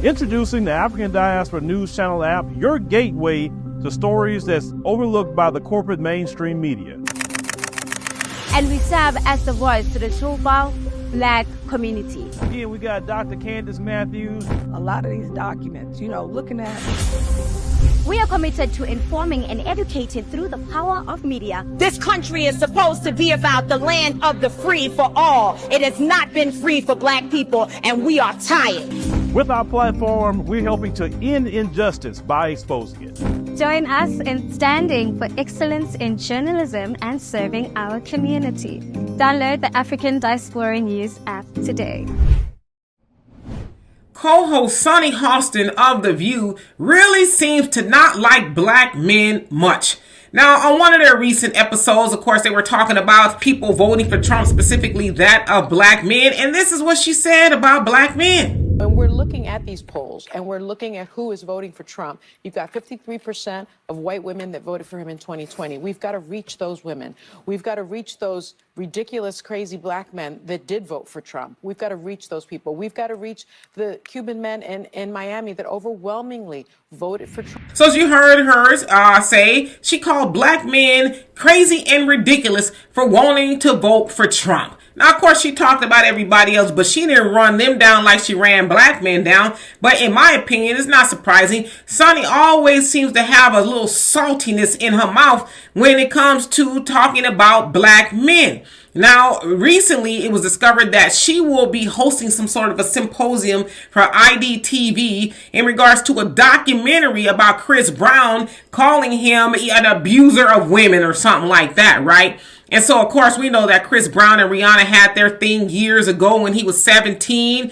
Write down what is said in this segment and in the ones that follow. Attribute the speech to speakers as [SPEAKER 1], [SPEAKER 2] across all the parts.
[SPEAKER 1] Introducing the African Diaspora News Channel app, your gateway to stories that's overlooked by the corporate mainstream media.
[SPEAKER 2] And we serve as the voice to the Chubal Black community.
[SPEAKER 1] Again, we got Dr. Candace Matthews.
[SPEAKER 3] A lot of these documents, looking at.
[SPEAKER 2] We are committed to informing and educating through the power of media.
[SPEAKER 4] This country is supposed to be about the land of the free for all. It has not been free for Black people, and we are tired.
[SPEAKER 1] With our platform, we're helping to end injustice by exposing it.
[SPEAKER 2] Join us in standing for excellence in journalism and serving our community. Download the African Diaspora News app today.
[SPEAKER 5] Co-host Sunny Hostin of The View really seems to not like Black men much. Now, on one of their recent episodes, of course, they were talking about people voting for Trump, specifically that of Black men. And this is what she said about Black men.
[SPEAKER 6] When we're looking at these polls and we're looking at who is voting for Trump, you've got 53% of white women that voted for him in 2020. We've got to reach those women. We've got to reach those ridiculous, crazy Black men that did vote for Trump. We've got to reach those people. We've got to reach the Cuban men in Miami that overwhelmingly voted for Trump.
[SPEAKER 5] So as you heard her say, she called Black men crazy and ridiculous for wanting to vote for Trump. Now, of course, she talked about everybody else, but she didn't run them down like she ran Black men down. But in my opinion, it's not surprising. Sunny always seems to have a little saltiness in her mouth when it comes to talking about Black men. Now, recently, it was discovered that she will be hosting some sort of a symposium for IDTV in regards to a documentary about Chris Brown calling him an abuser of women or something like that, right? And so, of course, we know that Chris Brown and Rihanna had their thing years ago when he was 17.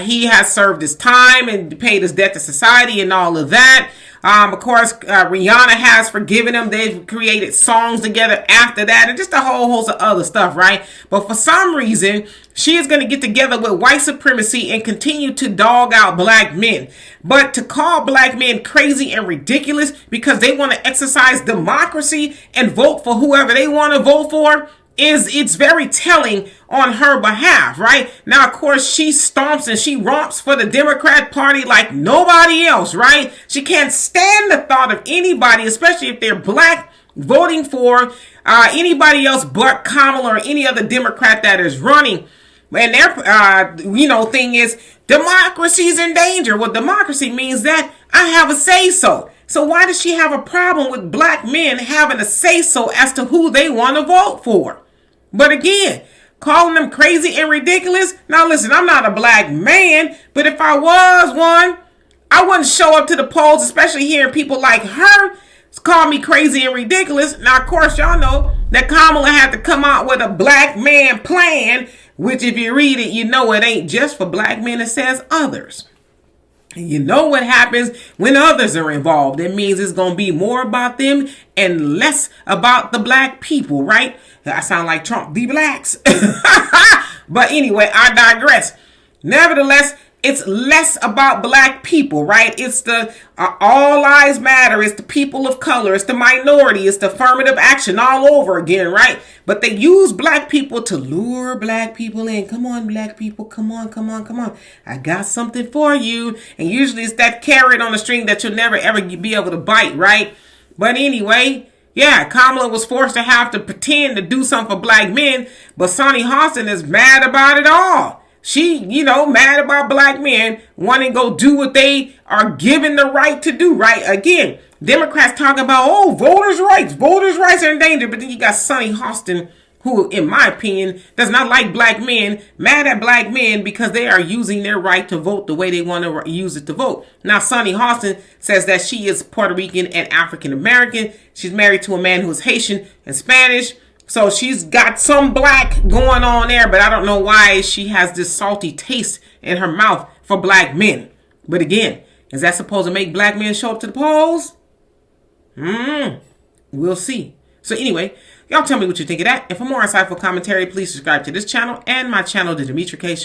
[SPEAKER 5] He has served his time and paid his debt to society and all of that. Of course, Rihanna has forgiven him. They've created songs together after that and just a whole host of other stuff, right? But for some reason, she is going to get together with white supremacy and continue to dog out Black men. But to call Black men crazy and ridiculous because they want to exercise democracy and vote for whoever they want to vote for, it's very telling on her behalf, right? Now, of course, she stomps and she romps for the Democrat Party like nobody else, right? She can't stand the thought of anybody, especially if they're Black, voting for anybody else but Kamala or any other Democrat that is running. And their, thing is democracy's in danger. Well, democracy means that I have a say-so. So why does she have a problem with Black men having a say-so as to who they want to vote for? But again, calling them crazy and ridiculous. Now listen, I'm not a Black man, but if I was one, I wouldn't show up to the polls, especially hearing people like her call me crazy and ridiculous. Now, of course, y'all know that Kamala had to come out with a Black man plan, which if you read it, you know it ain't just for Black men. It says others. And you know what happens when others are involved. It means it's going to be more about them and less about the Black people, right? I sound like Trump, the blacks. But anyway, I digress. Nevertheless, it's less about Black people, right? It's the all lives matter. It's the people of color. It's the minority. It's the affirmative action all over again, right? But they use Black people to lure Black people in. Come on, Black people. Come on, come on, come on. I got something for you. And usually it's that carrot on the string that you'll never ever be able to bite, right? But anyway, yeah, Kamala was forced to have to pretend to do something for Black men. But Sunny Hostin is mad about it all. She, mad about Black men wanting to go do what they are given the right to do, right? Again, Democrats talking about, voters' rights are in danger. But then you got Sunny Hostin, who, in my opinion, does not like Black men, mad at Black men because they are using their right to vote the way they want to use it to vote. Now, Sunny Hostin says that she is Puerto Rican and African American. She's married to a man who is Haitian and Spanish. So she's got some Black going on there, but I don't know why she has this salty taste in her mouth for Black men. But again, is that supposed to make Black men show up to the polls? We'll see. So anyway, y'all tell me what you think of that. And for more insightful commentary, please subscribe to this channel and my channel, The Demetra Kaye Show.